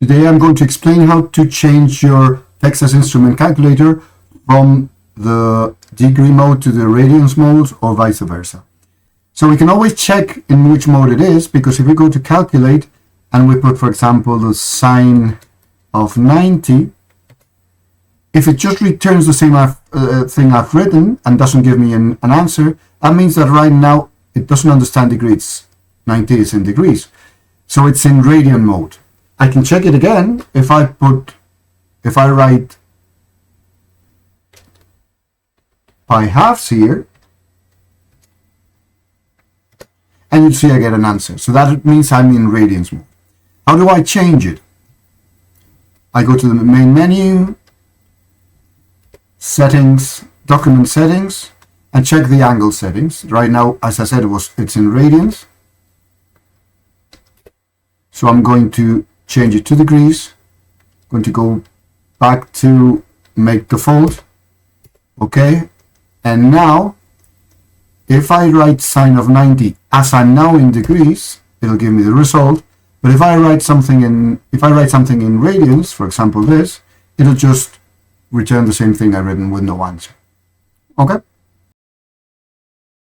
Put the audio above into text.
Today I'm going to explain how to change your Texas Instrument calculator from the degree mode to the radians mode or vice versa. So we can always check in which mode it is, because if we go to calculate and we put, for example, the sine of 90, if it just returns the same thing I've written and doesn't give me an answer, that means that right now it doesn't understand degrees. 90 is in degrees. So it's in radian mode. I can check it again if I write pi halves here, and you see I get an answer. So that means I'm in radians mode. How do I change it? I go to the main menu, settings, document settings, and check the angle settings. Right now, as I said, it's in radians. So I'm going to change it to degrees. I'm going to go back to make default. Okay. And now, if I write sine of 90 as I'm now in degrees, it'll give me the result. But if I write something in radians, for example this, it'll just return the same thing I've written with no answer. Okay.